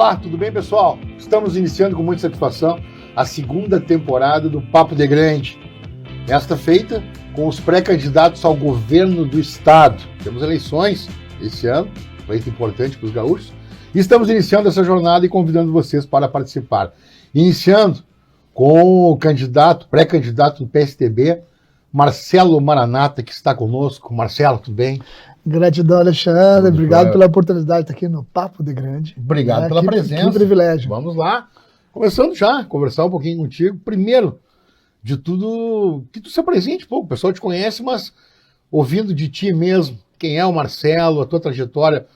Olá, tudo bem, pessoal? Estamos iniciando com muita satisfação a segunda temporada do Papo de Grande. Esta feita com os pré-candidatos ao governo do estado. Temos eleições esse ano, feita importante para os gaúchos. E estamos iniciando essa jornada e convidando vocês para participar. Iniciando com o pré-candidato do PSDB, Marcelo Maranata, que está conosco. Marcelo, tudo bem? Gratidão, Alexandre. Obrigado pela oportunidade de estar aqui no Papo de Grande. Obrigado pela presença. Que privilégio. Vamos lá. Começando já, conversar um pouquinho contigo. Primeiro de tudo, que tu se apresente um pouco. O pessoal te conhece, mas ouvindo de ti mesmo, quem é o Marcelo, a tua trajetória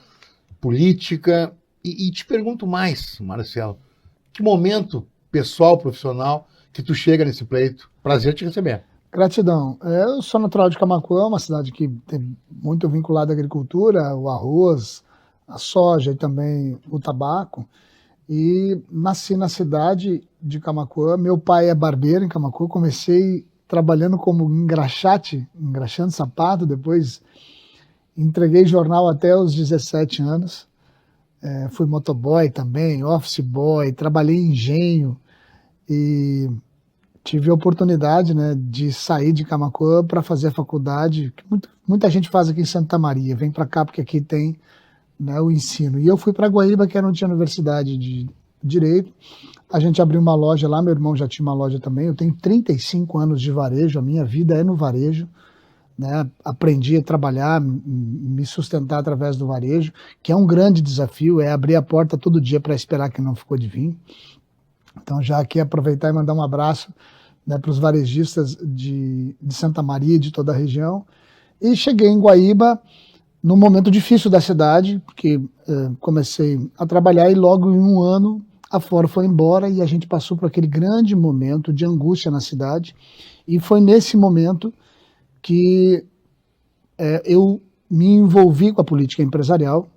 política. E te pergunto mais, Marcelo, que momento pessoal, profissional, que tu chega nesse pleito? Prazer te receber. Gratidão. Eu sou natural de Camaquã, uma cidade que tem muito vinculada à agricultura, o arroz, a soja e também o tabaco. E nasci na cidade de Camaquã. Meu pai é barbeiro em Camaquã. Comecei trabalhando como engraxando sapato. Depois entreguei jornal até os 17 anos. Fui motoboy também, office boy, trabalhei em engenho e tive a oportunidade, né, de sair de Camaquã para fazer a faculdade, que muita gente faz aqui em Santa Maria, vem para cá porque aqui tem, né, o ensino. E eu fui para Guaíba, que não tinha universidade de Direito. A gente abriu uma loja lá, meu irmão já tinha uma loja também. Eu tenho 35 anos de varejo, a minha vida é no varejo, né? Aprendi a trabalhar, me sustentar através do varejo, que é um grande desafio, é abrir a porta todo dia para esperar que não ficou de vinho. Então já aqui aproveitar e mandar um abraço, né, para os varejistas de Santa Maria e de toda a região. E cheguei em Guaíba num momento difícil da cidade, porque comecei a trabalhar e logo em um ano a Ford foi embora e a gente passou por aquele grande momento de angústia na cidade. E foi nesse momento que eu me envolvi com a política empresarial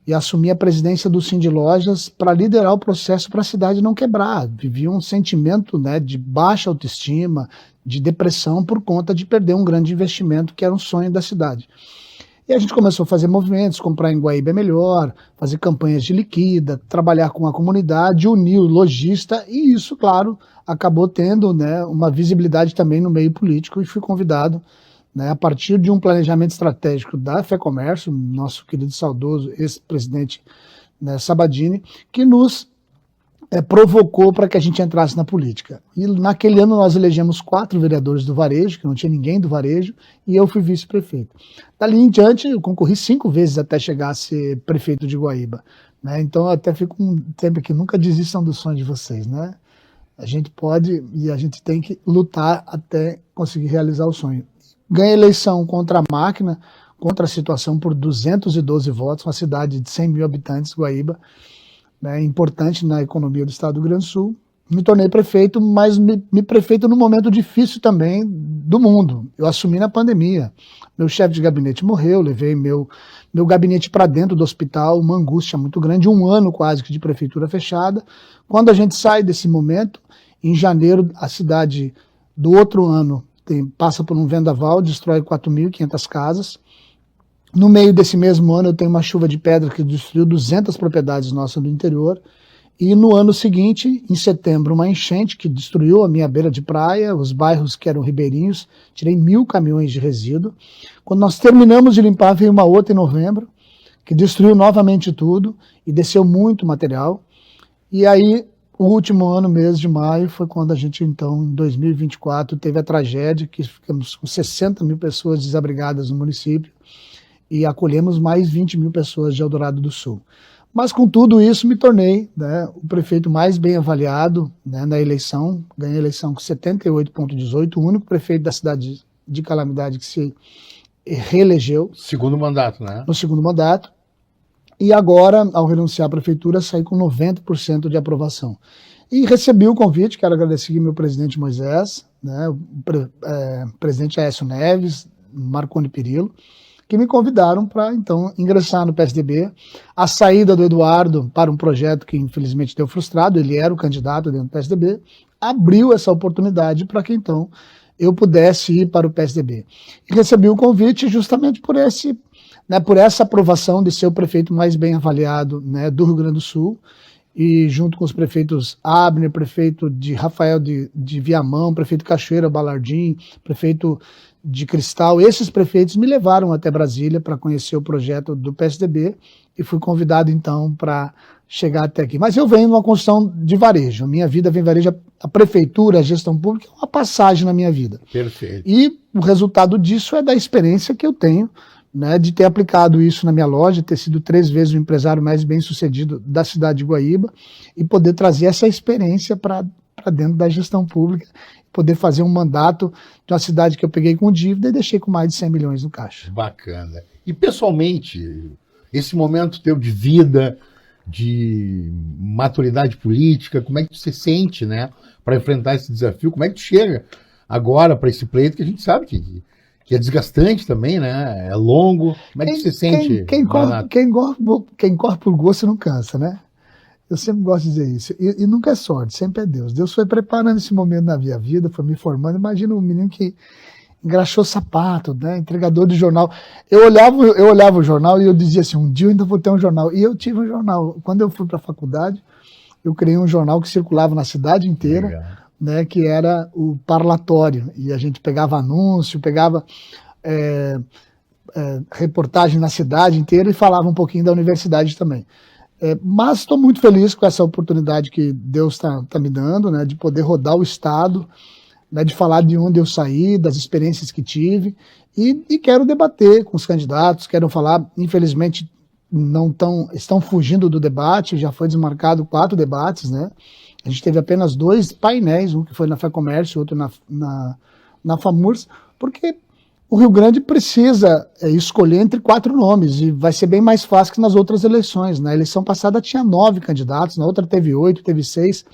e assumi a presidência do Sind Lojas para liderar o processo para a cidade não quebrar. Vivia um sentimento, né, de baixa autoestima, de depressão por conta de perder um grande investimento que era um sonho da cidade. E a gente começou a fazer movimentos, comprar em Guaíba é melhor, fazer campanhas de liquida, trabalhar com a comunidade, unir o lojista, e isso, claro, acabou tendo, né, uma visibilidade também no meio político, e fui convidado, né, a partir de um planejamento estratégico da FEComércio, nosso querido saudoso ex-presidente, né, Sabadini, que nos provocou para que a gente entrasse na política. E naquele ano nós elegemos 4 vereadores do varejo, que não tinha ninguém do varejo, e eu fui vice-prefeito. Dali em diante eu concorri 5 vezes até chegar a ser prefeito de Guaíba, né? Então eu até fico um tempo que nunca desistam do sonho de vocês, né? A gente pode e a gente tem que lutar até conseguir realizar o sonho. Ganhei eleição contra a máquina, contra a situação por 212 votos, uma cidade de 100 mil habitantes, Guaíba, né, importante na economia do estado do Rio Grande do Sul. Me tornei prefeito, mas me prefeito num momento difícil também do mundo. Eu assumi na pandemia. Meu chefe de gabinete morreu, levei meu gabinete para dentro do hospital, uma angústia muito grande, um ano quase que de prefeitura fechada. Quando a gente sai desse momento, em janeiro, a cidade do outro ano passa por um vendaval, destrói 4.500 casas. No meio desse mesmo ano eu tenho uma chuva de pedra que destruiu 200 propriedades nossas do interior. E no ano seguinte, em setembro, uma enchente que destruiu a minha beira de praia, os bairros que eram ribeirinhos, tirei 1.000 caminhões de resíduo. Quando nós terminamos de limpar, veio uma outra em novembro, que destruiu novamente tudo e desceu muito material. E aí, o último ano, mês de maio, foi quando a gente, então, em 2024, teve a tragédia, que ficamos com 60 mil pessoas desabrigadas no município e acolhemos mais 20 mil pessoas de Eldorado do Sul. Mas com tudo isso me tornei, né, o prefeito mais bem avaliado, né, na eleição, ganhei a eleição com 78,18, o único prefeito da cidade de Calamidade que se reelegeu. Segundo mandato, né? No segundo mandato. E agora, ao renunciar à prefeitura, saí com 90% de aprovação. E recebi o convite, quero agradecer meu presidente Moisés, né, o presidente Aécio Neves, Marconi Perillo, que me convidaram para, então, ingressar no PSDB. A saída do Eduardo para um projeto que, infelizmente, deu frustrado, ele era o candidato dentro do PSDB, abriu essa oportunidade para que, então, eu pudesse ir para o PSDB. E recebi o convite justamente por essa aprovação de ser o prefeito mais bem avaliado, né, do Rio Grande do Sul, e junto com os prefeitos Abner, prefeito de Rafael de Viamão, prefeito Cachoeira Balardim, prefeito de Cristal, esses prefeitos me levaram até Brasília para conhecer o projeto do PSDB e fui convidado então para chegar até aqui. Mas eu venho numa construção de varejo, minha vida vem varejo, a prefeitura, a gestão pública é uma passagem na minha vida. Perfeito. E o resultado disso é da experiência que eu tenho, né, de ter aplicado isso na minha loja, ter sido 3 vezes o empresário mais bem sucedido da cidade de Guaíba e poder trazer essa experiência para dentro da gestão pública, poder fazer um mandato de uma cidade que eu peguei com dívida e deixei com mais de 100 milhões no caixa. Bacana. E pessoalmente, esse momento teu de vida, de maturidade política, como é que tu se sente, né, para enfrentar esse desafio? Como é que tu chega agora para esse pleito que a gente sabe que é desgastante também, né? É longo. Como é que você sente? Quem corre por gosto não cansa, né? Eu sempre gosto de dizer isso. E nunca é sorte, sempre é Deus. Deus foi preparando esse momento na minha vida, foi me formando. Imagina um menino que engraxou sapato, né? Entregador de jornal. Eu olhava o jornal e eu dizia assim, um dia eu ainda vou ter um jornal. E eu tive um jornal. Quando eu fui para a faculdade, eu criei um jornal que circulava na cidade inteira. Legal. Né, que era o Parlatório, e a gente pegava anúncio, pegava reportagem na cidade inteira e falava um pouquinho da universidade também. Mas estou muito feliz com essa oportunidade que Deus está me dando, né, de poder rodar o estado, né, de falar de onde eu saí, das experiências que tive, e quero debater com os candidatos, quero falar, infelizmente estão fugindo do debate, já foi desmarcado 4 debates, né? A gente teve apenas 2 painéis, um que foi na FEComércio, outro na FAMURS, porque o Rio Grande precisa escolher entre 4 nomes, e vai ser bem mais fácil que nas outras eleições. Na eleição passada tinha 9 candidatos, na outra teve 8, teve 6.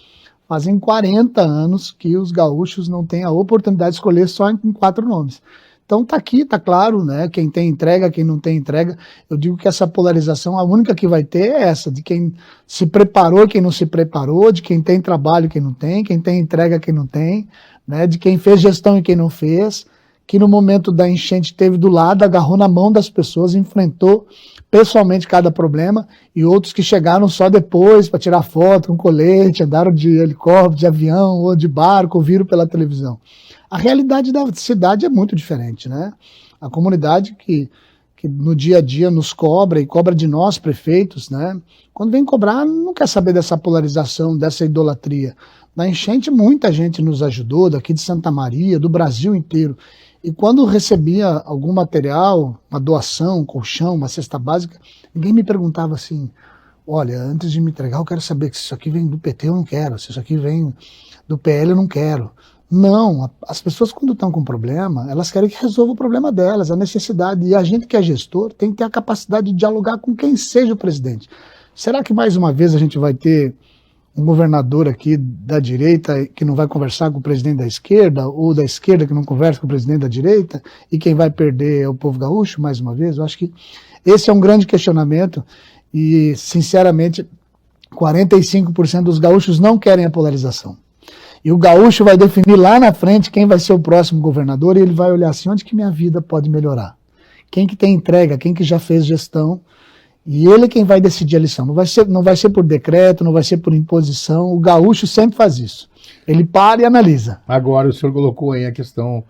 Fazem 40 anos que os gaúchos não têm a oportunidade de escolher só em 4 nomes. Então tá aqui, tá claro, né? Quem tem entrega, quem não tem entrega. Eu digo que essa polarização, a única que vai ter é essa, de quem se preparou, quem não se preparou, de quem tem trabalho, quem não tem, quem tem entrega, quem não tem, né? De quem fez gestão e quem não fez, que no momento da enchente teve do lado, agarrou na mão das pessoas, enfrentou pessoalmente cada problema, e outros que chegaram só depois para tirar foto com colete, andaram de helicóptero, de avião ou de barco, ou viram pela televisão. A realidade da cidade é muito diferente, né? A comunidade que no dia a dia nos cobra e cobra de nós, prefeitos, né? Quando vem cobrar, não quer saber dessa polarização, dessa idolatria. Na enchente, muita gente nos ajudou, daqui de Santa Maria, do Brasil inteiro. E quando recebia algum material, uma doação, um colchão, uma cesta básica, ninguém me perguntava assim, olha, antes de me entregar, eu quero saber se isso aqui vem do PT, eu não quero. Se isso aqui vem do PL, eu não quero. Não, as pessoas quando estão com problema, elas querem que resolva o problema delas, a necessidade. E a gente que é gestor tem que ter a capacidade de dialogar com quem seja o presidente. Será que mais uma vez a gente vai ter um governador aqui da direita que não vai conversar com o presidente da esquerda, ou da esquerda que não conversa com o presidente da direita, e quem vai perder é o povo gaúcho, mais uma vez? Eu acho que esse é um grande questionamento e, sinceramente, 45% dos gaúchos não querem a polarização. E o gaúcho vai definir lá na frente quem vai ser o próximo governador, e ele vai olhar assim, onde que minha vida pode melhorar? Quem que tem entrega, quem que já fez gestão, e ele é quem vai decidir a lição. Não vai ser por decreto, não vai ser por imposição, o gaúcho sempre faz isso. Ele para e analisa. Agora o senhor colocou aí a questão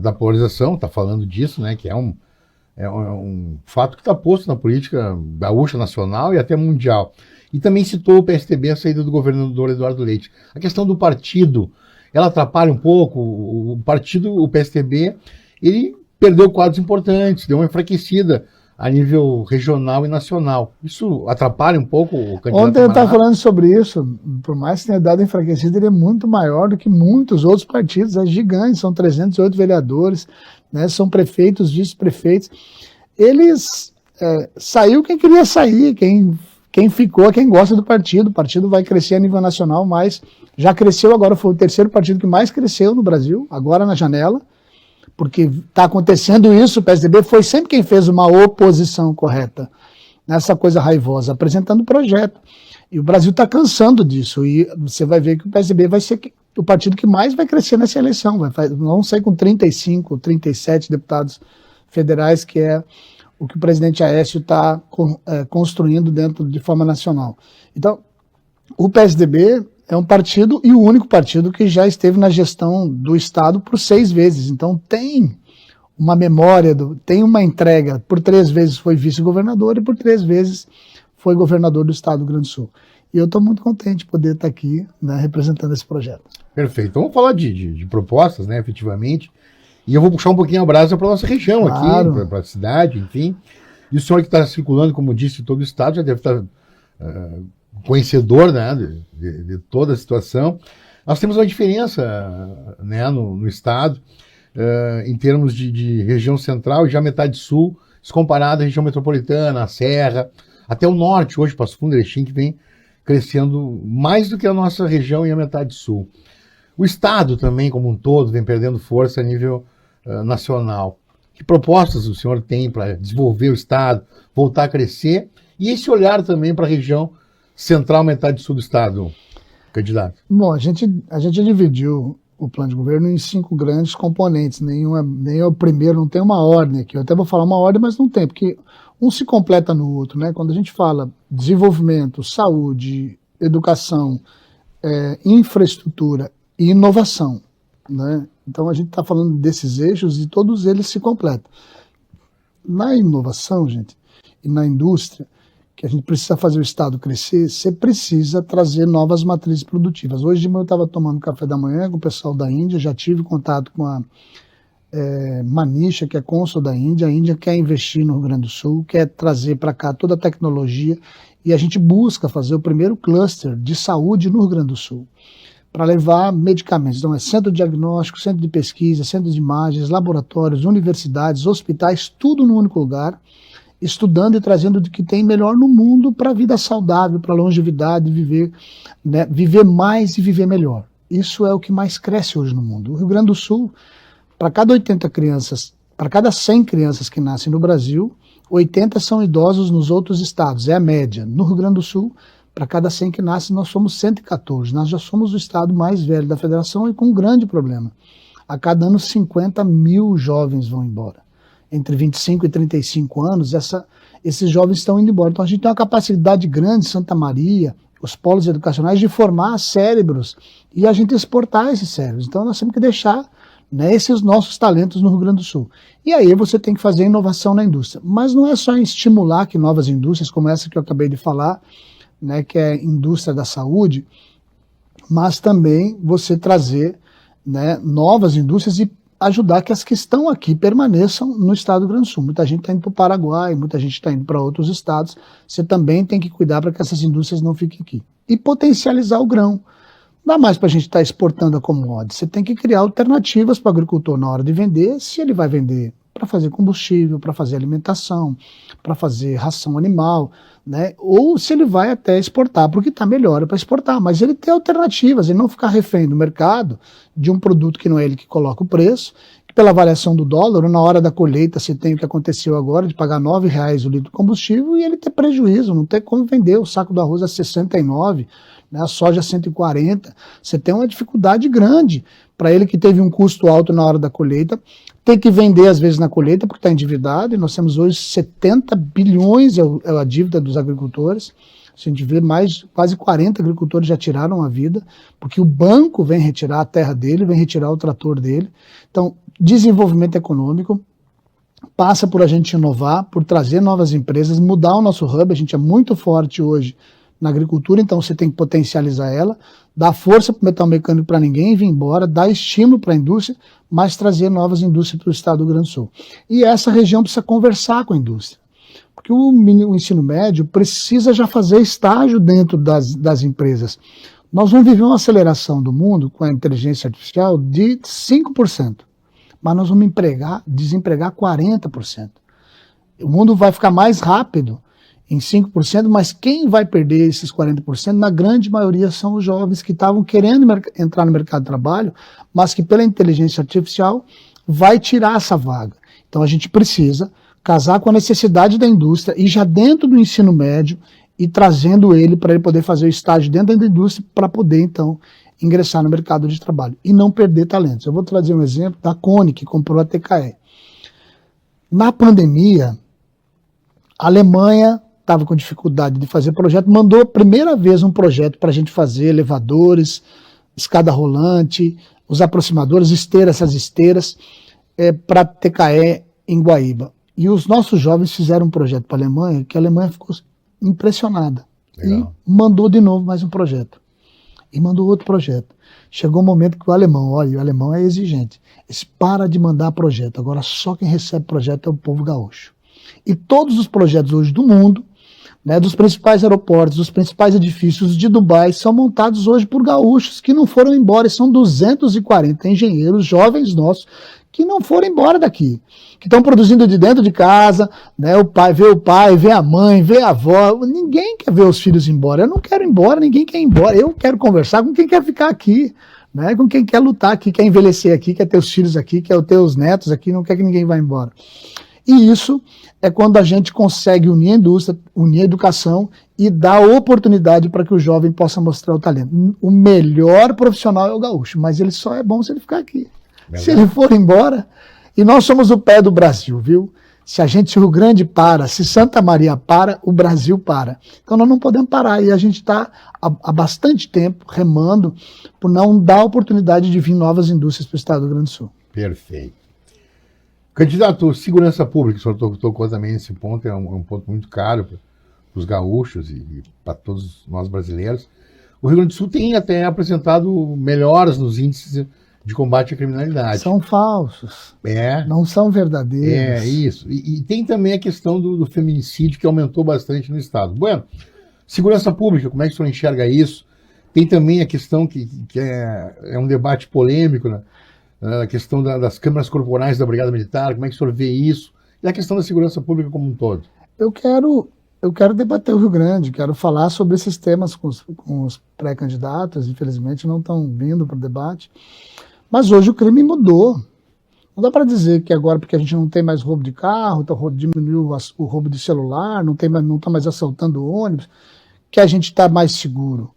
da polarização, está falando disso, né, que é um fato que está posto na política gaúcha nacional e até mundial. E também citou o PSDB, a saída do governador Eduardo Leite. A questão do partido, ela atrapalha um pouco. O partido, o PSDB, ele perdeu quadros importantes, deu uma enfraquecida a nível regional e nacional. Isso atrapalha um pouco o candidato? Ontem eu estava falando sobre isso. Por mais que tenha dado enfraquecido, ele é muito maior do que muitos outros partidos. É gigante, são 308 vereadores, né, são prefeitos, vice-prefeitos. Eles saiu quem queria sair, quem ficou, quem gosta do partido. O partido vai crescer a nível nacional, mas já cresceu agora, foi o 3º partido que mais cresceu no Brasil, agora na janela, porque está acontecendo isso. O PSDB foi sempre quem fez uma oposição correta, nessa coisa raivosa, apresentando projeto. E o Brasil está cansando disso, e você vai ver que o PSDB vai ser o partido que mais vai crescer nessa eleição. Vão sair com 35, 37 deputados federais, que é o que o presidente Aécio está construindo dentro de forma nacional. Então, O PSDB é um partido e o único partido que já esteve na gestão do Estado por 6 vezes. Então tem uma memória, tem uma entrega. Por 3 vezes foi vice-governador e por 3 vezes foi governador do Estado do Rio Grande do Sul. E eu estou muito contente de poder estar aqui, né, representando esse projeto. Perfeito. Então vamos falar de propostas, né, efetivamente. E eu vou puxar um pouquinho a brasa para a nossa região, claro, aqui, para a cidade, enfim. E o senhor que está circulando, como disse, todo o Estado, já deve estar conhecedor, né, de toda a situação. Nós temos uma diferença, né, no Estado, em termos de região central e já metade sul, se comparado à região metropolitana, a Serra, até o norte, hoje, Passo Fundo, Erechim, que vem crescendo mais do que a nossa região e a metade sul. O Estado também, como um todo, vem perdendo força a nível nacional. Que propostas o senhor tem para desenvolver o Estado, voltar a crescer, e esse olhar também para a região central, metade sul do Estado, candidato? Bom, a gente dividiu o plano de governo em 5 grandes componentes, nem é o primeiro, não tem uma ordem aqui. Eu até vou falar uma ordem, mas não tem, porque um se completa no outro, né? Quando a gente fala desenvolvimento, saúde, educação, infraestrutura e inovação, né? Então a gente está falando desses eixos e todos eles se completam. Na inovação, gente, e na indústria, que a gente precisa fazer o Estado crescer, você precisa trazer novas matrizes produtivas. Hoje de manhã eu estava tomando café da manhã com o pessoal da Índia, já tive contato com a Manisha, que é cônsul da Índia. A Índia quer investir no Rio Grande do Sul, quer trazer para cá toda a tecnologia, e a gente busca fazer o primeiro cluster de saúde no Rio Grande do Sul, para levar medicamentos. Então é centro de diagnóstico, centro de pesquisa, centro de imagens, laboratórios, universidades, hospitais, tudo no único lugar, estudando e trazendo o que tem melhor no mundo para a vida saudável, para a longevidade, viver, né, viver mais e viver melhor. Isso é o que mais cresce hoje no mundo. O Rio Grande do Sul, para cada 80 crianças, para cada 100 crianças que nascem no Brasil, 80 são idosos nos outros estados, é a média. No Rio Grande do Sul, para cada 100 que nascem, nós somos 114. Nós já somos o estado mais velho da federação e com um grande problema. A cada ano, 50 mil jovens vão embora. Entre 25 e 35 anos, esses jovens estão indo embora. Então a gente tem uma capacidade grande, Santa Maria, os polos educacionais, de formar cérebros e a gente exportar esses cérebros. Então nós temos que deixar, né, esses nossos talentos no Rio Grande do Sul. E aí você tem que fazer inovação na indústria. Mas não é só estimular que novas indústrias, como essa que eu acabei de falar, né, que é a indústria da saúde, mas também você trazer, né, novas indústrias e ajudar que as que estão aqui permaneçam no estado do Rio Grande do Sul. Muita gente está indo para o Paraguai, muita gente está indo para outros estados. Você também tem que cuidar para que essas indústrias não fiquem aqui. E potencializar o grão. Não dá mais para a gente estar exportando a commodity. Você tem que criar alternativas para o agricultor na hora de vender, se ele vai vender para fazer combustível, para fazer alimentação, para fazer ração animal, né? Ou se ele vai até exportar, porque está melhor para exportar, mas ele tem alternativas, ele não ficar refém do mercado de um produto que não é ele que coloca o preço, que pela variação do dólar, na hora da colheita você tem o que aconteceu agora, de pagar R$9 o litro de combustível e ele ter prejuízo, não tem como vender, o saco do arroz a 69, né, a soja a 140, você tem uma dificuldade grande para ele que teve um custo alto na hora da colheita, tem que vender às vezes na colheita porque está endividado, e nós temos hoje 70 bilhões é a dívida dos agricultores. A gente vê quase 40 agricultores já tiraram a vida, porque o banco vem retirar a terra dele, vem retirar o trator dele. Então, desenvolvimento econômico passa por a gente inovar, por trazer novas empresas, mudar o nosso hub. A gente é muito forte hoje na agricultura, então você tem que potencializar ela, dar força para o metal mecânico para ninguém vir embora, dar estímulo para a indústria, mas trazer novas indústrias para o estado do Rio Grande do Sul. E essa região precisa conversar com a indústria, porque o ensino médio precisa já fazer estágio dentro das empresas. Nós vamos viver uma aceleração do mundo com a inteligência artificial de 5%, mas nós vamos desempregar 40%. O mundo vai ficar mais rápido em 5%, mas quem vai perder esses 40%, na grande maioria, são os jovens que estavam querendo entrar no mercado de trabalho, mas que pela inteligência artificial vai tirar essa vaga. Então a gente precisa casar com a necessidade da indústria e já dentro do ensino médio e trazendo ele para ele poder fazer o estágio dentro da indústria para poder então ingressar no mercado de trabalho e não perder talentos. Eu vou trazer um exemplo da Cone, que comprou a TKE. Na pandemia, a Alemanha estava com dificuldade de fazer projeto, mandou a primeira vez um projeto para a gente fazer elevadores, escada rolante, os aproximadores, essas esteiras, para TKE em Guaíba. E os nossos jovens fizeram um projeto para a Alemanha, que a Alemanha ficou impressionada. Legal. E mandou de novo mais um projeto. E mandou outro projeto. Chegou um momento que o alemão é exigente. Eles param de mandar projeto. Agora só quem recebe projeto é o povo gaúcho. E todos os projetos hoje do mundo, né, dos principais aeroportos, dos principais edifícios de Dubai, são montados hoje por gaúchos que não foram embora. E são 240 engenheiros jovens nossos que não foram embora daqui, que estão produzindo de dentro de casa, né, o pai, vê a mãe, vê a avó. Ninguém quer ver os filhos embora. Eu não quero ir embora, ninguém quer ir embora. Eu quero conversar com quem quer ficar aqui, né, com quem quer lutar aqui, quer envelhecer aqui, quer ter os filhos aqui, quer ter os netos aqui, não quer que ninguém vá embora. E isso é quando a gente consegue unir a indústria, unir a educação e dar oportunidade para que o jovem possa mostrar o talento. O melhor profissional é o gaúcho, mas ele só é bom se ele ficar aqui. Verdade. Se ele for embora, e nós somos o pé do Brasil, viu? Se o Rio Grande para, se Santa Maria para, o Brasil para. Então nós não podemos parar, e a gente está há bastante tempo remando por não dar oportunidade de vir novas indústrias para o estado do Rio Grande do Sul. Perfeito. Candidato, segurança pública, o senhor tocou também nesse ponto, é um ponto muito caro para os gaúchos e para todos nós brasileiros. O Rio Grande do Sul tem até apresentado melhoras nos índices de combate à criminalidade. São falsos. Não são verdadeiros. Isso. E tem também a questão do feminicídio, que aumentou bastante no estado. Bueno, segurança pública, como é que o senhor enxerga isso? Tem também a questão que é um debate polêmico, né? A questão das câmeras corporais da Brigada Militar, como é que o senhor vê isso? E a questão da segurança pública como um todo? Eu quero debater o Rio Grande, quero falar sobre esses temas com os pré-candidatos, infelizmente não estão vindo para o debate. Mas hoje o crime mudou. Não dá para dizer que agora, porque a gente não tem mais roubo de carro, diminuiu o roubo de celular, não está mais assaltando ônibus, que a gente está mais seguro.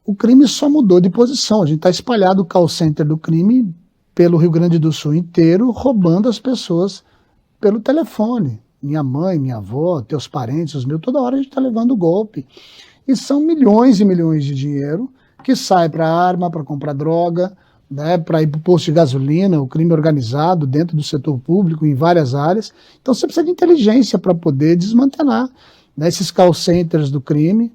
O crime só mudou de posição. A gente está espalhado o call center do crime pelo Rio Grande do Sul inteiro, roubando as pessoas pelo telefone. Minha mãe, minha avó, teus parentes, os meus, toda hora a gente está levando golpe. E são milhões e milhões de dinheiro que sai para arma, para comprar droga, né, para ir para o posto de gasolina, o crime organizado dentro do setor público, em várias áreas. Então você precisa de inteligência para poder desmantelar, né, esses call centers do crime,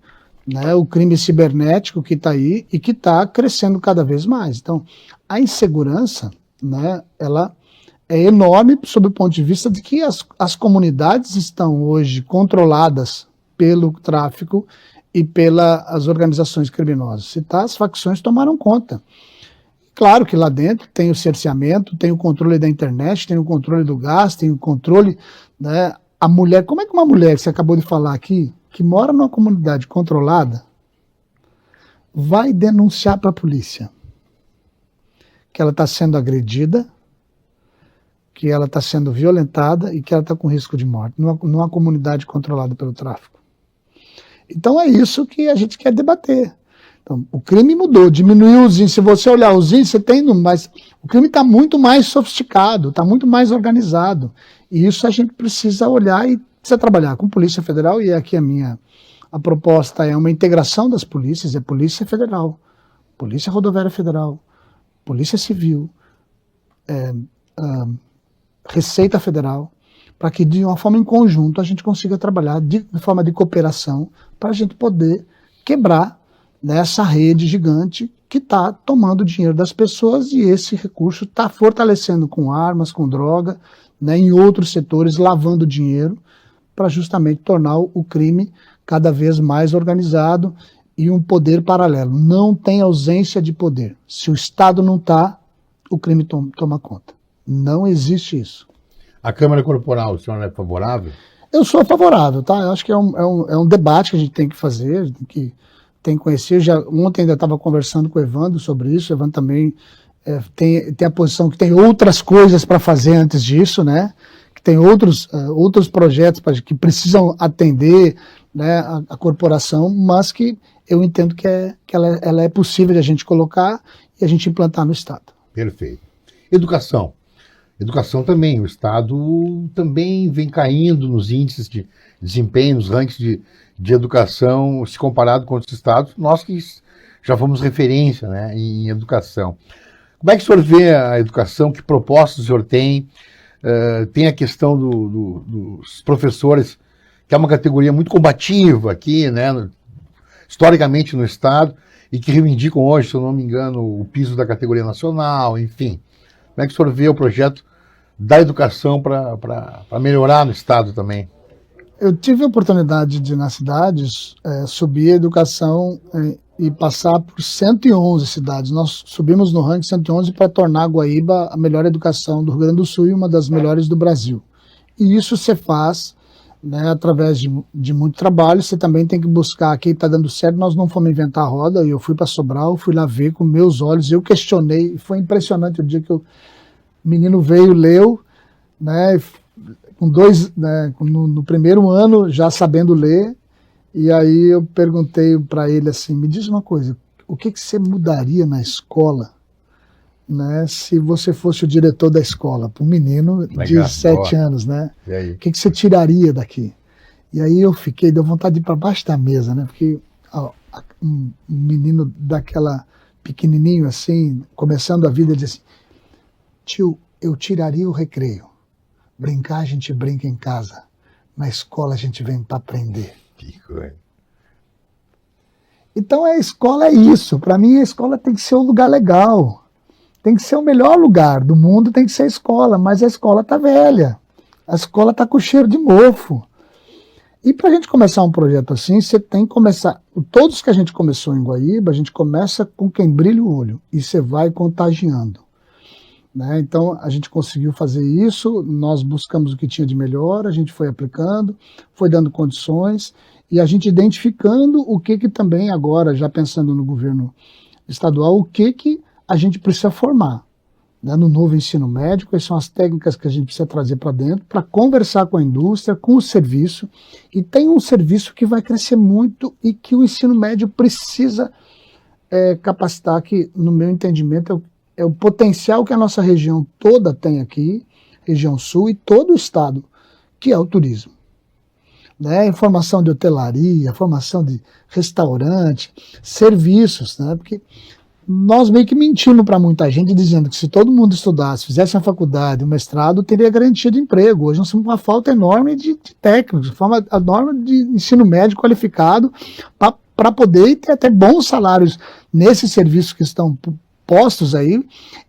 né, o crime cibernético que está aí e que está crescendo cada vez mais. Então, a insegurança, né, ela é enorme sob o ponto de vista de que as comunidades estão hoje controladas pelo tráfico e pelas organizações criminosas. As facções tomaram conta. Claro que lá dentro tem o cerceamento, tem o controle da internet, tem o controle do gás, tem o controle, né, a mulher. Como é que uma mulher, que você acabou de falar aqui, que mora numa comunidade controlada, vai denunciar para a polícia que ela está sendo agredida, que ela está sendo violentada e que ela está com risco de morte, numa comunidade controlada pelo tráfico? Então é isso que a gente quer debater. Então, o crime mudou, diminuiu os índices. Se você olhar os índices, você tem, mas o crime está muito mais sofisticado, está muito mais organizado. E isso a gente precisa olhar e precisa trabalhar com Polícia Federal. E aqui a proposta é uma integração das polícias, é Polícia Federal, Polícia Rodoviária Federal, Polícia Civil, Receita Federal, para que de uma forma em conjunto a gente consiga trabalhar de forma de cooperação para a gente poder quebrar nessa rede gigante que está tomando dinheiro das pessoas, e esse recurso está fortalecendo com armas, com droga, né, em outros setores, lavando dinheiro para justamente tornar o crime cada vez mais organizado e um poder paralelo. Não tem ausência de poder. Se o Estado não está, o crime toma conta. Não existe isso. A Câmara Corporal, o senhor é favorável? Eu sou favorável, tá? Eu acho que é um debate que a gente tem que fazer, que tem que conhecer. Ontem ainda estava conversando com o Evandro sobre isso. O Evandro também tem a posição que tem outras coisas para fazer antes disso, né? Que tem outros projetos que precisam atender, né, a corporação, mas que eu entendo que ela é possível de a gente colocar e a gente implantar no Estado. Perfeito. Educação. educação também. O Estado também vem caindo nos índices de desempenho, nos rankings de educação, se comparado com outros estados, nós que já fomos referência, né, em educação. Como é que o senhor vê a educação? Que propostas o senhor tem? Tem a questão dos professores, que é uma categoria muito combativa aqui, né, historicamente no Estado, e que reivindicam hoje, se eu não me engano, o piso da categoria nacional, enfim. Como é que o senhor vê o projeto da educação para melhorar no Estado também? Eu tive a oportunidade de, nas cidades, subir a educação e passar por 111 cidades. Nós subimos no ranking 111 para tornar Guaíba a melhor educação do Rio Grande do Sul e uma das melhores do Brasil. E isso você faz, né, através de muito trabalho. Você também tem que buscar quem está dando certo. Nós não fomos inventar a roda. Eu fui para Sobral, fui lá ver com meus olhos. Eu questionei. Foi impressionante o dia que o menino veio, leu, né, com no primeiro ano já sabendo ler, e aí eu perguntei para ele assim, me diz uma coisa, o que você mudaria na escola, né, se você fosse o diretor da escola, para um menino de 7 anos, né, o que você tiraria daqui? E aí eu fiquei, deu vontade de ir para baixo da mesa, né, porque um menino daquela pequenininho assim, começando a vida, disse assim, tio, eu tiraria o recreio. Brincar a gente brinca em casa. Na escola a gente vem para aprender. Que coisa. Então a escola é isso. Para mim a escola tem que ser um lugar legal. Tem que ser o melhor lugar do mundo, tem que ser a escola. Mas a escola tá velha. A escola tá com cheiro de mofo. E para a gente começar um projeto assim, você tem que começar. Todos que a gente começou em Guaíba, a gente começa com quem brilha o olho. E você vai contagiando. Né? Então a gente conseguiu fazer isso, nós buscamos o que tinha de melhor, a gente foi aplicando, foi dando condições e a gente identificando o que também agora, já pensando no governo estadual, o que a gente precisa formar, né? No novo ensino médio, quais são as técnicas que a gente precisa trazer para dentro, para conversar com a indústria, com o serviço, e tem um serviço que vai crescer muito e que o ensino médio precisa capacitar, que no meu entendimento é o potencial que a nossa região toda tem aqui, região sul e todo o estado, que é o turismo. Né? Informação de hotelaria, formação de restaurante, serviços, né? Porque nós meio que mentimos para muita gente dizendo que se todo mundo estudasse, fizesse uma faculdade, um mestrado, teria garantia de emprego. Hoje nós temos uma falta enorme de técnicos, uma enorme de ensino médio qualificado para poder ter até bons salários nesses serviços que estão postos aí,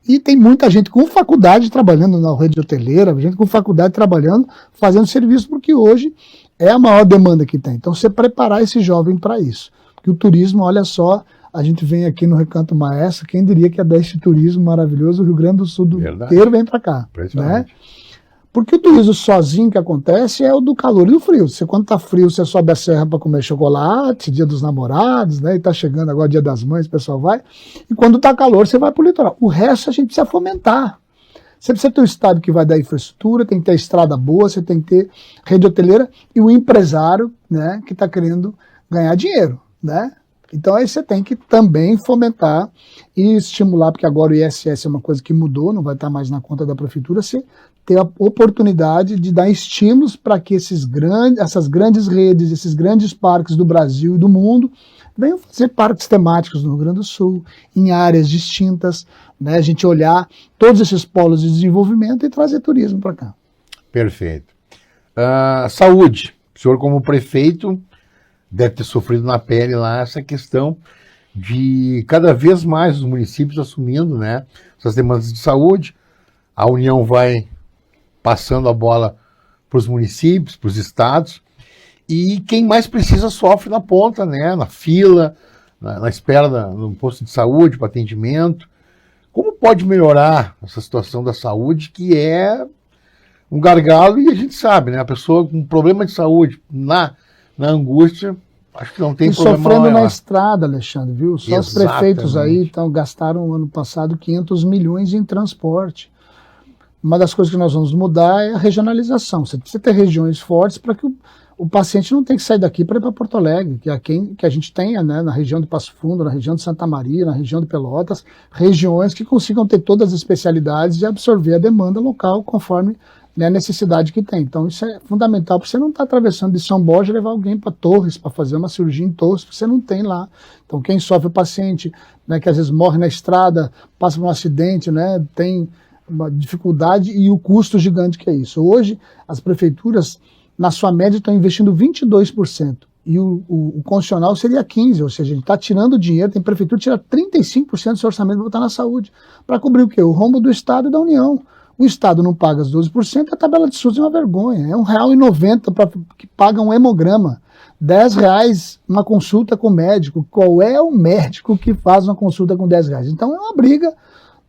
e tem muita gente com faculdade trabalhando na rede hoteleira, gente com faculdade trabalhando, fazendo serviço, porque hoje é a maior demanda que tem. Então você preparar esse jovem para isso, porque o turismo, olha só, a gente vem aqui no Recanto Maestro, quem diria que é desse turismo maravilhoso, o Rio Grande do Sul inteiro vem para cá, né? Porque o turismo sozinho que acontece é o do calor e do frio. Você, quando tá frio, você sobe a serra para comer chocolate, dia dos namorados, né? E tá chegando agora dia das mães, o pessoal vai. E quando tá calor, você vai pro litoral. O resto a gente precisa fomentar. Você precisa ter um estado que vai dar infraestrutura, tem que ter estrada boa, você tem que ter rede hoteleira e o empresário, né, que tá querendo ganhar dinheiro, né? Então aí você tem que também fomentar e estimular, porque agora o ISS é uma coisa que mudou, não vai estar mais na conta da prefeitura, você ter a oportunidade de dar estímulos para que essas grandes redes, esses grandes parques do Brasil e do mundo venham fazer parques temáticos no Rio Grande do Sul, em áreas distintas, né? A gente olhar todos esses polos de desenvolvimento e trazer turismo para cá. Perfeito. Saúde. O senhor, como prefeito, deve ter sofrido na pele lá essa questão de cada vez mais os municípios assumindo, né, essas demandas de saúde. A União vai passando a bola para os municípios, para os estados, e quem mais precisa sofre na ponta, né, na fila, na espera no posto de saúde para atendimento. Como pode melhorar essa situação da saúde, que é um gargalo, e a gente sabe, né, a pessoa com problema de saúde na angústia, acho que não tem problema sofrendo maior. Na estrada, Alexandre, viu? Só Exatamente. Os prefeitos aí gastaram ano passado 500 milhões em transporte. Uma das coisas que nós vamos mudar é a regionalização. Você precisa ter regiões fortes para que o paciente não tem que sair daqui para ir para Porto Alegre, que a gente tenha, né, na região de Passo Fundo, na região de Santa Maria, na região de Pelotas, regiões que consigam ter todas as especialidades e absorver a demanda local conforme, né, a necessidade que tem. Então isso é fundamental, para você não estar atravessando de São Borja e levar alguém para Torres para fazer uma cirurgia em Torres, porque você não tem lá. Então quem sofre o paciente, né, que às vezes morre na estrada, passa por um acidente, né, tem uma dificuldade e o custo gigante que é isso. Hoje as prefeituras, na sua média, estão investindo 22%. E o constitucional seria 15%, ou seja, a gente está tirando dinheiro, tem prefeitura que tira 35% do seu orçamento para botar na saúde. Para cobrir o quê? O rombo do Estado e da União. O Estado não paga os 12%, a tabela de SUS é uma vergonha. É R$1,90 que paga um hemograma. R$10 uma consulta com o médico. Qual é o médico que faz uma consulta com R$10? Então é uma briga,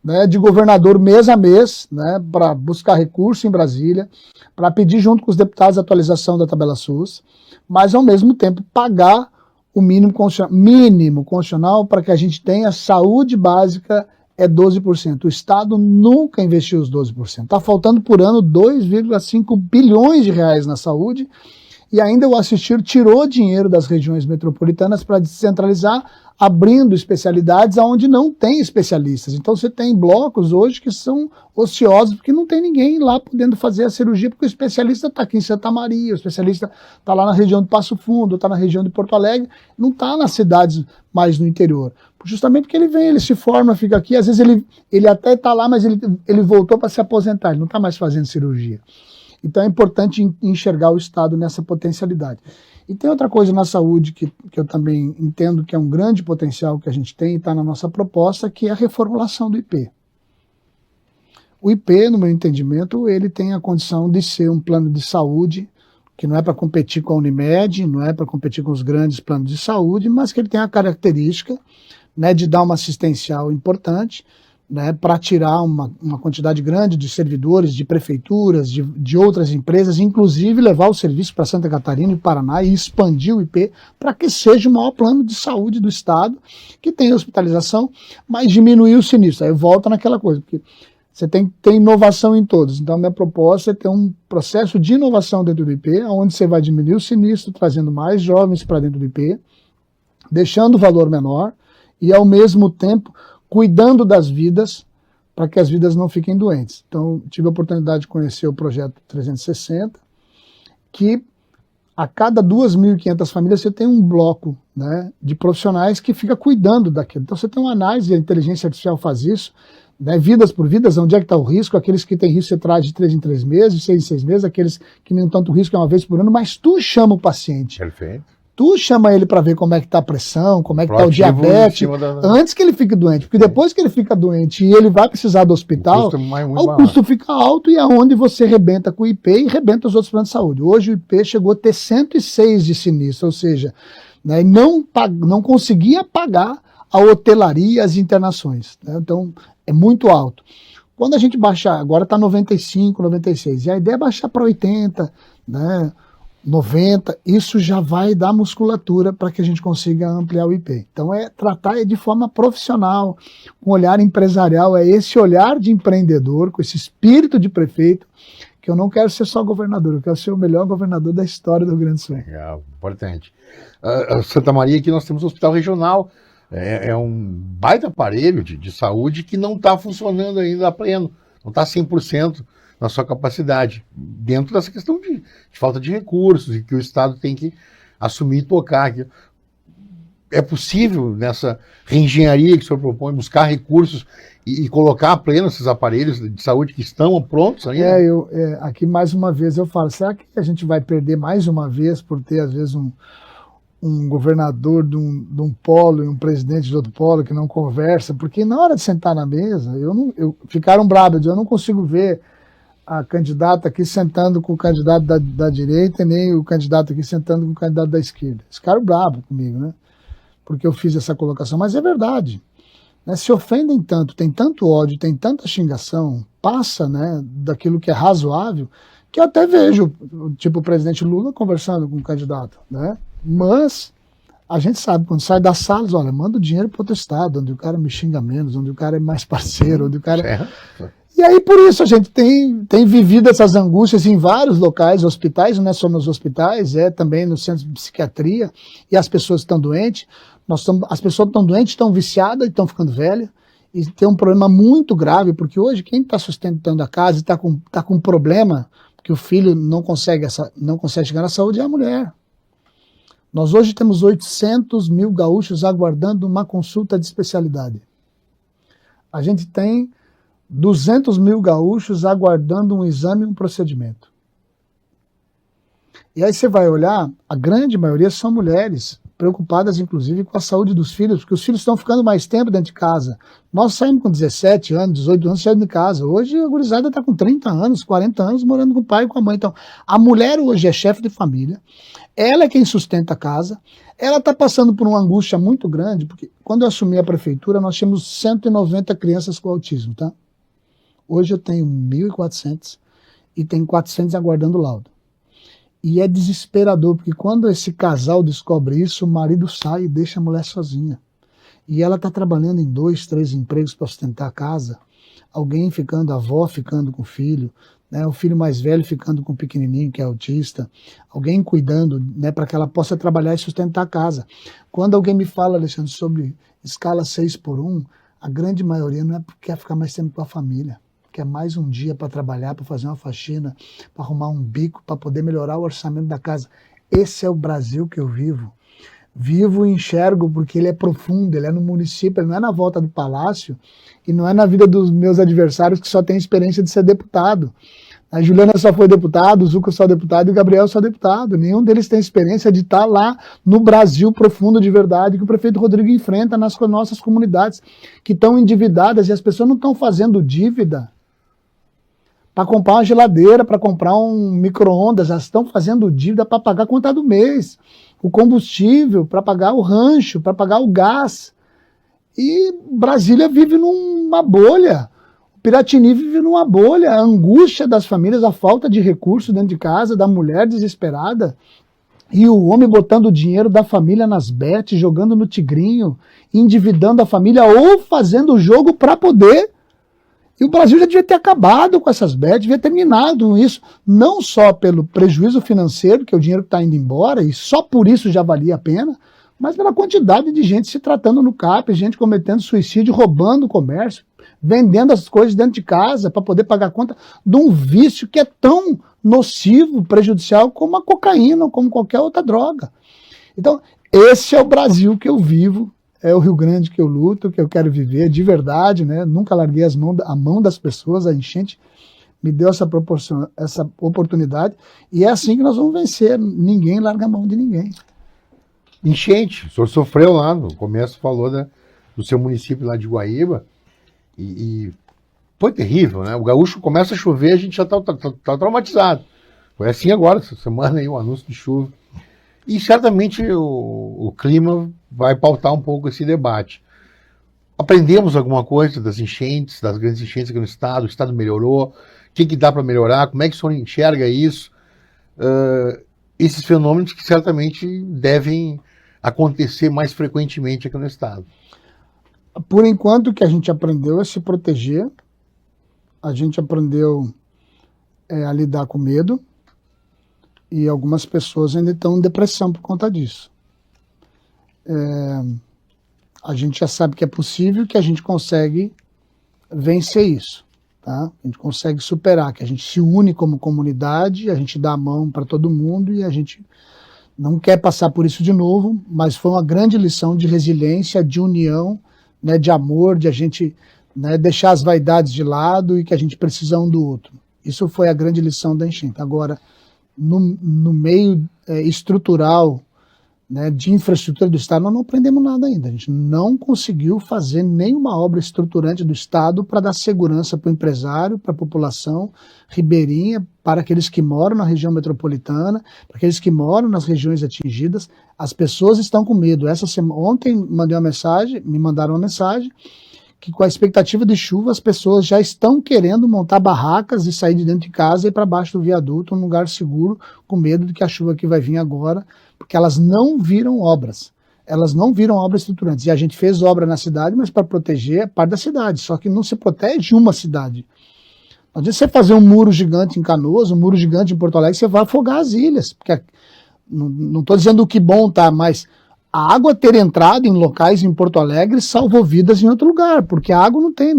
né, de governador mês a mês, né, para buscar recurso em Brasília, para pedir junto com os deputados a atualização da tabela SUS, mas ao mesmo tempo pagar o mínimo constitucional para que a gente tenha saúde básica é 12%. O Estado nunca investiu os 12%. Está faltando por ano 2,5 bilhões de reais na saúde, e ainda o Assistir tirou dinheiro das regiões metropolitanas para descentralizar, abrindo especialidades onde não tem especialistas. Então você tem blocos hoje que são ociosos, porque não tem ninguém lá podendo fazer a cirurgia, porque o especialista está aqui em Santa Maria, o especialista está lá na região de Passo Fundo, está na região de Porto Alegre, não está nas cidades mais no interior. Justamente porque ele vem, ele se forma, fica aqui, às vezes ele até está lá, mas ele voltou para se aposentar, ele não está mais fazendo cirurgia. Então é importante enxergar o Estado nessa potencialidade. E tem outra coisa na saúde que eu também entendo que é um grande potencial que a gente tem e está na nossa proposta, que é a reformulação do IP. O IP, no meu entendimento, ele tem a condição de ser um plano de saúde que não é para competir com a Unimed, não é para competir com os grandes planos de saúde, mas que ele tem a característica, né, de dar uma assistencial importante, né, para tirar uma quantidade grande de servidores, de prefeituras, de outras empresas, inclusive levar o serviço para Santa Catarina e Paraná e expandir o IP para que seja o maior plano de saúde do Estado, que tem hospitalização, mas diminuir o sinistro. Aí volta naquela coisa, porque você tem que ter inovação em todos. Então a minha proposta é ter um processo de inovação dentro do IP, onde você vai diminuir o sinistro, trazendo mais jovens para dentro do IP, deixando o valor menor e, ao mesmo tempo, cuidando das vidas, para que as vidas não fiquem doentes. Então, tive a oportunidade de conhecer o projeto 360, que a cada 2.500 famílias você tem um bloco, né, de profissionais que fica cuidando daquilo. Então, você tem uma análise, a inteligência artificial faz isso, né, vidas por vidas, onde é que está o risco, aqueles que têm risco você traz de 3 em 3 meses, de 6 em 6 meses, aqueles que nem tanto risco é uma vez por ano, mas tu chama o paciente. Perfeito. Tu chama ele para ver como é que está a pressão, como é que está o diabetes, antes que ele fique doente. Porque depois que ele fica doente e ele vai precisar do hospital, o custo fica alto e é onde você rebenta com o IP e rebenta os outros planos de saúde. Hoje o IP chegou a ter 106 de sinistro, ou seja, né, não conseguia pagar a hotelaria e as internações. Né? Então é muito alto. Quando a gente baixar, agora está 95, 96, e a ideia é baixar para 80, né? 90, isso já vai dar musculatura para que a gente consiga ampliar o IP. Então tratar de forma profissional, com olhar empresarial, é esse olhar de empreendedor, com esse espírito de prefeito, que eu não quero ser só governador, eu quero ser o melhor governador da história do Rio Grande do Sul. Legal, importante. Santa Maria, aqui nós temos um hospital regional, é um baita aparelho de saúde que não está funcionando ainda a pleno, não está 100%. Na sua capacidade, dentro dessa questão de falta de recursos e que o Estado tem que assumir e tocar. É possível, nessa reengenharia que o senhor propõe, buscar recursos e colocar a pleno esses aparelhos de saúde que estão prontos ainda? Aqui mais uma vez eu falo, será que a gente vai perder mais uma vez por ter às vezes um governador de um polo e um presidente de outro polo que não conversa? Porque na hora de sentar na mesa, ficaram bravos, eu não consigo ver a candidata aqui sentando com o candidato da direita, nem o candidato aqui sentando com o candidato da esquerda. Eles ficaram bravos comigo, né? Porque eu fiz essa colocação, mas é verdade. Né? Se ofendem tanto, tem tanto ódio, tem tanta xingação, passa, né, daquilo que é razoável, que eu até vejo, tipo, o presidente Lula conversando com o candidato, né? Mas a gente sabe, quando sai das salas, olha, manda o dinheiro para outro estado, onde o cara me xinga menos, onde o cara é mais parceiro, onde o cara... E aí, por isso, a gente tem vivido essas angústias em vários locais, hospitais, não é só nos hospitais, é também no centro de psiquiatria, e as pessoas estão doentes, as pessoas estão doentes, estão viciadas e estão ficando velhas, e tem um problema muito grave, porque hoje quem está sustentando a casa e está com um problema, que o filho não consegue chegar na saúde, é a mulher. Nós hoje temos 800 mil gaúchos aguardando uma consulta de especialidade. A gente tem 200 mil gaúchos aguardando um exame e um procedimento. E aí você vai olhar, a grande maioria são mulheres, preocupadas inclusive com a saúde dos filhos, porque os filhos estão ficando mais tempo dentro de casa. Nós saímos com 17 anos, 18 anos, saímos de casa. Hoje a gurizada está com 30 anos, 40 anos, morando com o pai e com a mãe. Então, a mulher hoje é chefe de família, ela é quem sustenta a casa, ela está passando por uma angústia muito grande, porque quando eu assumi a prefeitura, nós tínhamos 190 crianças com autismo, tá? Hoje eu tenho 1.400 e tenho 400 aguardando laudo. E é desesperador, porque quando esse casal descobre isso, o marido sai e deixa a mulher sozinha. E ela está trabalhando em 2, 3 empregos para sustentar a casa, alguém ficando, a avó ficando com o filho, né, o filho mais velho ficando com o pequenininho, que é autista, alguém cuidando, né, para que ela possa trabalhar e sustentar a casa. Quando alguém me fala, Alexandre, sobre escala 6x1, a grande maioria não é porque quer ficar mais tempo com a família, quer mais um dia para trabalhar, para fazer uma faxina, para arrumar um bico, para poder melhorar o orçamento da casa. Esse é o Brasil que eu vivo. Vivo e enxergo porque ele é profundo, ele é no município, ele não é na volta do palácio e não é na vida dos meus adversários que só tem experiência de ser deputado. A Juliana só foi deputado, o Zuco só deputado e o Gabriel só deputado. Nenhum deles tem experiência de estar lá no Brasil profundo de verdade que o prefeito Rodrigo enfrenta nas nossas comunidades que estão endividadas e as pessoas não estão fazendo dívida para comprar uma geladeira, para comprar um micro-ondas, elas estão fazendo dívida para pagar a conta do mês, o combustível, para pagar o rancho, para pagar o gás. E Brasília vive numa bolha, o Piratini vive numa bolha, a angústia das famílias, a falta de recursos dentro de casa, da mulher desesperada, e o homem botando o dinheiro da família nas bets, jogando no tigrinho, endividando a família ou fazendo o jogo para poder. E o Brasil já devia ter acabado com essas bets, devia ter terminado com isso, não só pelo prejuízo financeiro, que é o dinheiro que está indo embora, e só por isso já valia a pena, mas pela quantidade de gente se tratando no CAP, gente cometendo suicídio, roubando o comércio, vendendo as coisas dentro de casa para poder pagar a conta de um vício que é tão nocivo, prejudicial como a cocaína ou como qualquer outra droga. Então, esse é o Brasil que eu vivo, é o Rio Grande que eu luto, que eu quero viver de verdade, né? Nunca larguei a mão das pessoas, a enchente me deu essa oportunidade, e é assim que nós vamos vencer, ninguém larga a mão de ninguém. Enchente, o senhor sofreu lá, no começo falou do seu município lá de Guaíba, e foi terrível, né? O gaúcho começa a chover, a gente já tá traumatizado. Foi assim agora, essa semana aí, o anúncio de chuva. E certamente o clima vai pautar um pouco esse debate. Aprendemos alguma coisa das enchentes, das grandes enchentes aqui no estado, o estado melhorou, o que dá para melhorar, como é que o senhor enxerga isso? Esses fenômenos que certamente devem acontecer mais frequentemente aqui no estado. Por enquanto, o que a gente aprendeu é se proteger, a gente aprendeu a lidar com medo, e algumas pessoas ainda estão em depressão por conta disso. A gente já sabe que é possível, que a gente consegue vencer isso, tá? A gente consegue superar, que a gente se une como comunidade, a gente dá a mão para todo mundo e a gente não quer passar por isso de novo, mas foi uma grande lição de resiliência, de união, né, de amor, de a gente, né, deixar as vaidades de lado e que a gente precisa um do outro. Isso foi a grande lição da enchente. Agora, no meio estrutural, né, de infraestrutura do Estado, nós não aprendemos nada ainda. A gente não conseguiu fazer nenhuma obra estruturante do Estado para dar segurança para o empresário, para a população ribeirinha, para aqueles que moram na região metropolitana, para aqueles que moram nas regiões atingidas. As pessoas estão com medo. Ontem me mandaram uma mensagem que com a expectativa de chuva as pessoas já estão querendo montar barracas e sair de dentro de casa e ir para baixo do viaduto, um lugar seguro, com medo de que a chuva que vai vir agora, porque elas não viram obras. Elas não viram obras estruturantes. E a gente fez obra na cidade, mas para proteger parte da cidade. Só que não se protege uma cidade. Não adianta você fazer um muro gigante em Canoas, um muro gigante em Porto Alegre, você vai afogar as ilhas. Porque não estou dizendo o que bom tá, mas a água ter entrado em locais em Porto Alegre salvou vidas em outro lugar, porque a água não tem,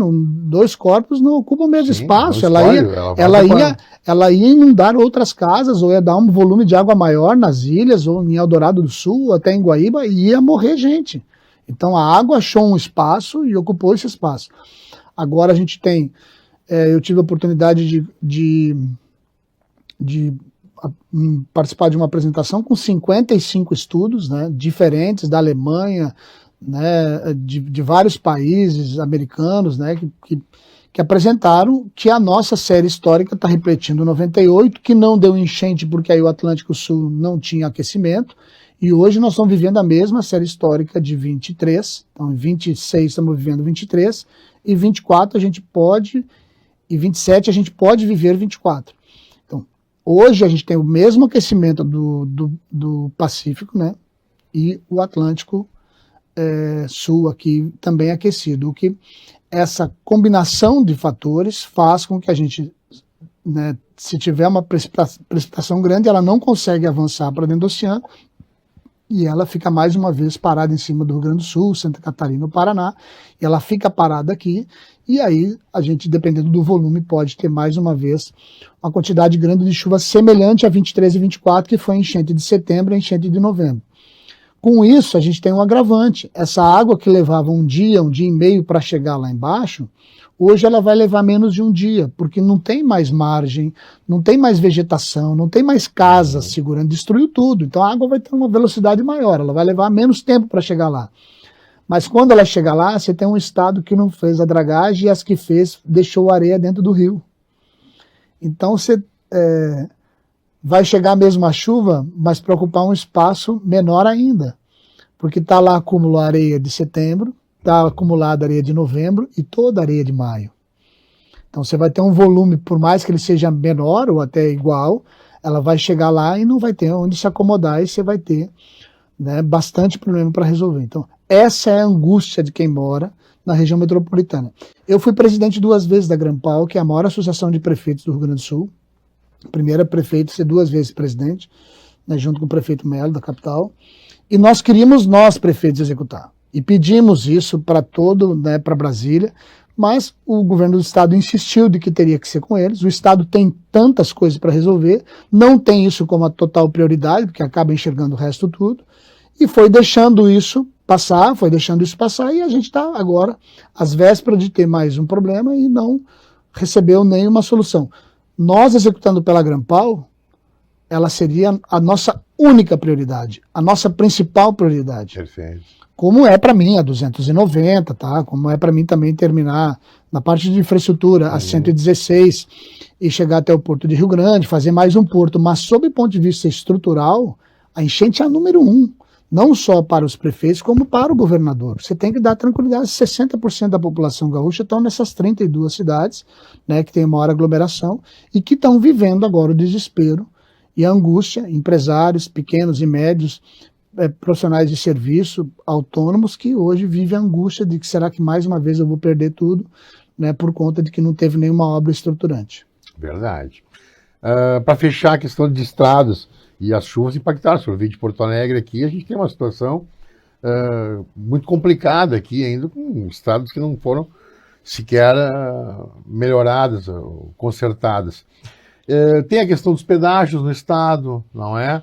dois corpos não ocupam o mesmo espaço. Ela ia inundar outras casas, ou ia dar um volume de água maior nas ilhas, ou em Eldorado do Sul, ou até em Guaíba, e ia morrer gente. Então a água achou um espaço e ocupou esse espaço. Agora a gente tem, eu tive a oportunidade de participar de uma apresentação com 55 estudos, né, diferentes da Alemanha, né, de vários países americanos, né, que apresentaram que a nossa série histórica está repetindo 98, que não deu enchente porque aí o Atlântico Sul não tinha aquecimento, e hoje nós estamos vivendo a mesma série histórica de 23, então em 26 estamos vivendo 23, e 24 a gente pode, e 27 a gente pode viver 24. Hoje a gente tem o mesmo aquecimento do Pacífico, né? E o Atlântico Sul aqui também aquecido. O que essa combinação de fatores faz com que a gente, né, se tiver uma precipitação grande, ela não consegue avançar para dentro do oceano e ela fica mais uma vez parada em cima do Rio Grande do Sul, Santa Catarina, o Paraná, e ela fica parada aqui. E aí, a gente, dependendo do volume, pode ter mais uma vez uma quantidade grande de chuva semelhante a 23 e 24, que foi a enchente de setembro e a enchente de novembro. Com isso, a gente tem um agravante. Essa água que levava um dia e meio para chegar lá embaixo, hoje ela vai levar menos de um dia, porque não tem mais margem, não tem mais vegetação, não tem mais casas segurando, destruiu tudo. Então a água vai ter uma velocidade maior, ela vai levar menos tempo para chegar lá. Mas quando ela chega lá, você tem um estado que não fez a dragagem e as que fez deixou areia dentro do rio. Então você vai chegar mesmo a chuva, mas para ocupar um espaço menor ainda. Porque está lá acumulou areia de setembro, está acumulada areia de novembro e toda a areia de maio. Então você vai ter um volume, por mais que ele seja menor ou até igual, ela vai chegar lá e não vai ter onde se acomodar e você vai ter, né, bastante problema para resolver. Então essa é a angústia de quem mora na região metropolitana. Eu fui presidente 2 vezes da Grampal, que é a maior associação de prefeitos do Rio Grande do Sul. Primeiro prefeito a ser 2 vezes presidente, né, junto com o prefeito Melo, da capital. E nós queríamos, nós, prefeitos, executar. E pedimos isso para né, para Brasília, mas o governo do estado insistiu de que teria que ser com eles. O estado tem tantas coisas para resolver, não tem isso como a total prioridade, porque acaba enxergando o resto tudo, e foi deixando isso passar, e a gente está agora às vésperas de ter mais um problema e não recebeu nenhuma solução. Nós, executando pela Grampal, ela seria a nossa única prioridade, a nossa principal prioridade. Perfeito. Como é para mim a 290, tá? Como é para mim também terminar na parte de infraestrutura a 116 e chegar até o Porto de Rio Grande, fazer mais um porto. Mas, sob o ponto de vista estrutural, a enchente é a número 1. Não só para os prefeitos, como para o governador. Você tem que dar tranquilidade. 60% da população gaúcha estão nessas 32 cidades, né, que tem maior aglomeração, e que estão vivendo agora o desespero e a angústia, empresários pequenos e médios, profissionais de serviço, autônomos, que hoje vivem a angústia de que será que mais uma vez eu vou perder tudo, né, por conta de que não teve nenhuma obra estruturante. Verdade. Para fechar a questão de estradas, e as chuvas impactaram, se eu vi de Porto Alegre aqui, a gente tem uma situação muito complicada aqui, ainda com estradas que não foram sequer melhoradas, ou consertadas. Tem a questão dos pedágios no estado, não é?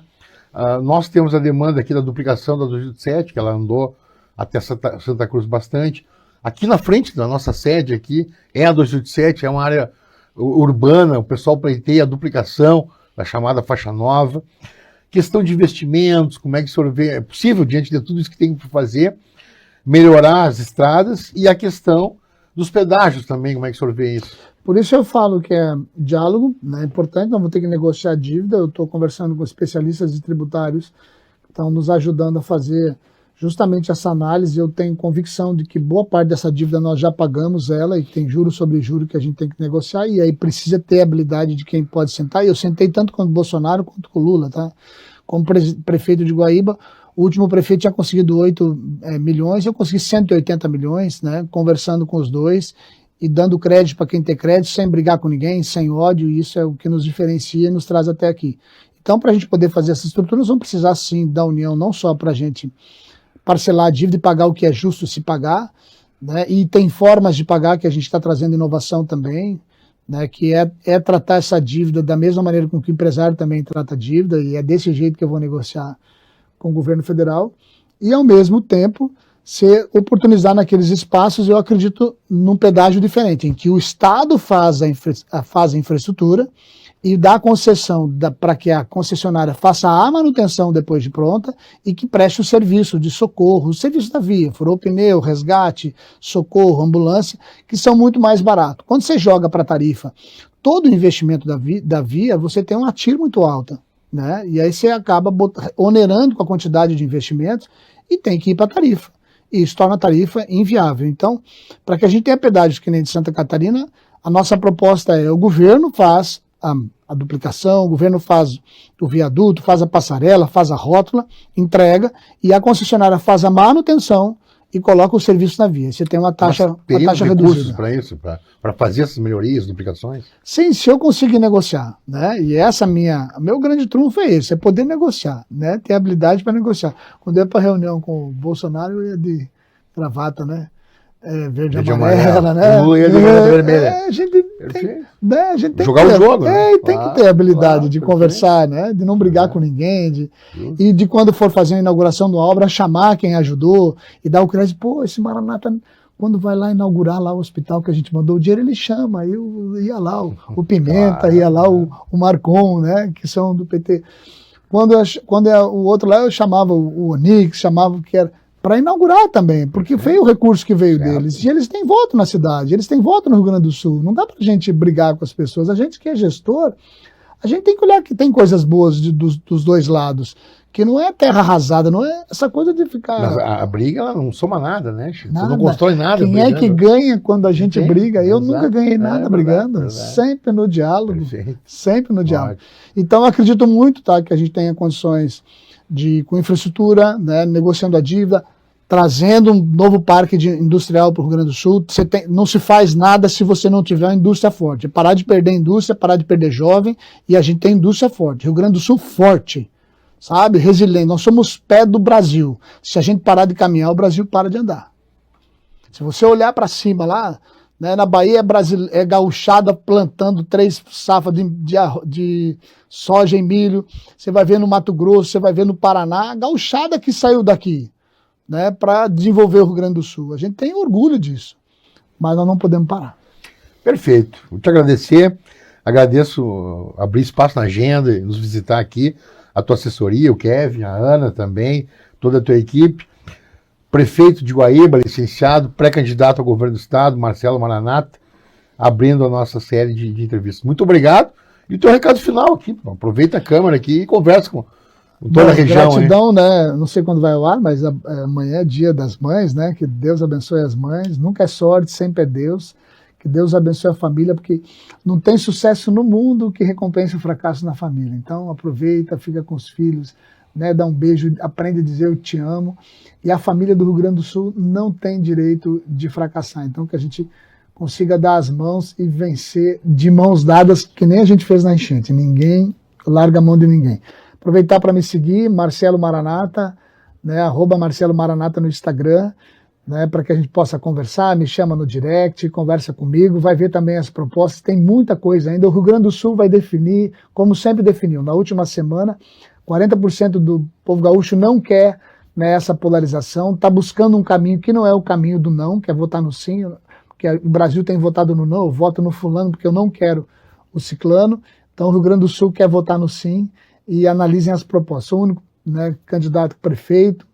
Nós temos a demanda aqui da duplicação da 287, que ela andou até Santa Cruz bastante. Aqui na frente da nossa sede aqui é a 287, é uma área urbana, o pessoal pleiteia a duplicação da chamada faixa nova. Questão de investimentos, como é que o senhor vê? É possível, diante de tudo isso que tem que fazer, melhorar as estradas, e a questão dos pedágios também, como é que o senhor vê isso? Por isso eu falo que é diálogo, né, é importante, nós vamos ter que negociar a dívida. Eu estou conversando com especialistas de tributários que estão nos ajudando a fazer justamente essa análise. Eu tenho convicção de que boa parte dessa dívida nós já pagamos ela, e tem juro sobre juro que a gente tem que negociar, e aí precisa ter a habilidade de quem pode sentar. E eu sentei tanto com o Bolsonaro quanto com o Lula, tá? Como prefeito de Guaíba, o último prefeito tinha conseguido 8 milhões, eu consegui 180 milhões, né, conversando com os dois, e dando crédito para quem tem crédito, sem brigar com ninguém, sem ódio, e isso é o que nos diferencia e nos traz até aqui. Então, para a gente poder fazer essa estrutura, nós vamos precisar sim da união, não só para a gente parcelar a dívida e pagar o que é justo se pagar, né? E tem formas de pagar que a gente está trazendo inovação também, né? Que é tratar essa dívida da mesma maneira com que o empresário também trata a dívida, e é desse jeito que eu vou negociar com o governo federal, e ao mesmo tempo se oportunizar naqueles espaços, eu acredito, num pedágio diferente, em que o Estado faz a infraestrutura e dá a concessão para que a concessionária faça a manutenção depois de pronta e que preste o serviço de socorro, o serviço da via, furou pneu, resgate, socorro, ambulância, que são muito mais baratos. Quando você joga para a tarifa todo o investimento da via, você tem uma TIR muito alta, né? E aí você acaba onerando com a quantidade de investimentos e tem que ir para a tarifa. E isso torna a tarifa inviável. Então, para que a gente tenha pedágio que nem de Santa Catarina, a nossa proposta é: o governo faz a duplicação, o governo faz o viaduto, faz a passarela, faz a rótula, entrega, e a concessionária faz a manutenção e coloca o serviço na via. Você tem uma taxa reduzida. Recursos para isso, para fazer essas melhorias, duplicações? Sim, se eu conseguir negociar, né? E meu grande trunfo é esse, é poder negociar, né? Ter habilidade para negociar. Quando eu ia para reunião com o Bolsonaro, eu ia de gravata, né? Verde e amarela, né? Lula ia de gravata vermelha. A gente tem jogar o jogo, né? Tem que ter habilidade de conversar, né? De não brigar com ninguém, e de quando for fazer a inauguração de uma obra, chamar quem ajudou e dar o crédito. Pô, esse Maranata, quando vai lá inaugurar lá o hospital que a gente mandou o dinheiro, ele chama. Aí ia lá o Pimenta, ia lá o Marcon, né? Que são do PT. Quando o outro lá, eu chamava o Onix, chamava o que era, para inaugurar também, porque foi o recurso que veio deles. E eles têm voto na cidade, eles têm voto no Rio Grande do Sul. Não dá para a gente brigar com as pessoas. A gente que é gestor, a gente tem que olhar que tem coisas boas dos dois lados, que não é terra arrasada, não é essa coisa de ficar... Mas a briga, ela não soma nada, né, Chico? Nada. Você não constrói nada. Quem é que ganha quando a gente briga? Eu nunca ganhei nada brigando. Sempre no diálogo. Perfeito. Sempre no diálogo. Então, eu acredito muito, tá, que a gente tenha condições com infraestrutura, né, negociando a dívida, trazendo um novo parque industrial para o Rio Grande do Sul. Não se faz nada se você não tiver uma indústria forte. É parar de perder indústria, parar de perder jovem, e a gente tem indústria forte. Rio Grande do Sul forte, sabe? Resiliente. Nós somos pé do Brasil. Se a gente parar de caminhar, o Brasil para de andar. Se você olhar para cima lá, né, na Bahia é gauchada plantando 3 safras de soja e milho. Você vai ver no Mato Grosso, você vai ver no Paraná, a gauchada que saiu daqui, né, para desenvolver o Rio Grande do Sul. A gente tem orgulho disso, mas nós não podemos parar. Perfeito. Vou te agradecer. Agradeço abrir espaço na agenda e nos visitar aqui, a tua assessoria, o Kevin, a Ana também, toda a tua equipe. Prefeito de Guaíba, licenciado, pré-candidato ao governo do estado, Marcelo Maranata, abrindo a nossa série de entrevistas. Muito obrigado. E o teu recado final aqui. Aproveita a câmera aqui e conversa com toda a região. Gratidão, né? Não sei quando vai ao ar, mas amanhã é dia das mães, né? Que Deus abençoe as mães. Nunca é sorte, sempre é Deus. Que Deus abençoe a família, porque não tem sucesso no mundo que recompense o fracasso na família. Então aproveita, fica com os filhos, né? Dá um beijo, aprende a dizer eu te amo. E a família do Rio Grande do Sul não tem direito de fracassar. Então que a gente consiga dar as mãos e vencer de mãos dadas, que nem a gente fez na enchente. Ninguém larga a mão de ninguém. Aproveitar para me seguir, Marcelo Maranata, né, @Marcelo Maranata no Instagram, né, para que a gente possa conversar, me chama no direct, conversa comigo, vai ver também as propostas, tem muita coisa ainda. O Rio Grande do Sul vai definir, como sempre definiu, na última semana, 40% do povo gaúcho não quer, né, essa polarização, está buscando um caminho que não é o caminho do não, que é votar no sim, porque o Brasil tem votado no não, eu voto no fulano porque eu não quero o ciclano. Então o Rio Grande do Sul quer votar no sim, e analisem as propostas. Sou o único, né, candidato prefeito,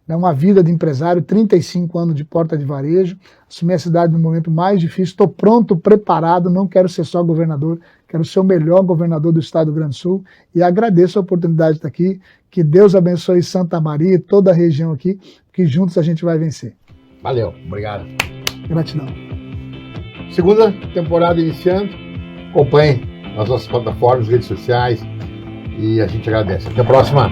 né, uma vida de empresário, 35 anos de porta de varejo, assumi a cidade no momento mais difícil, estou pronto, preparado, não quero ser só governador, quero ser o melhor governador do estado do Rio Grande do Sul, e agradeço a oportunidade de estar aqui, que Deus abençoe Santa Maria e toda a região aqui, que juntos a gente vai vencer. Valeu, obrigado. Gratidão. Segunda temporada iniciando, acompanhe nas nossas plataformas, redes sociais, e a gente agradece. Até a próxima.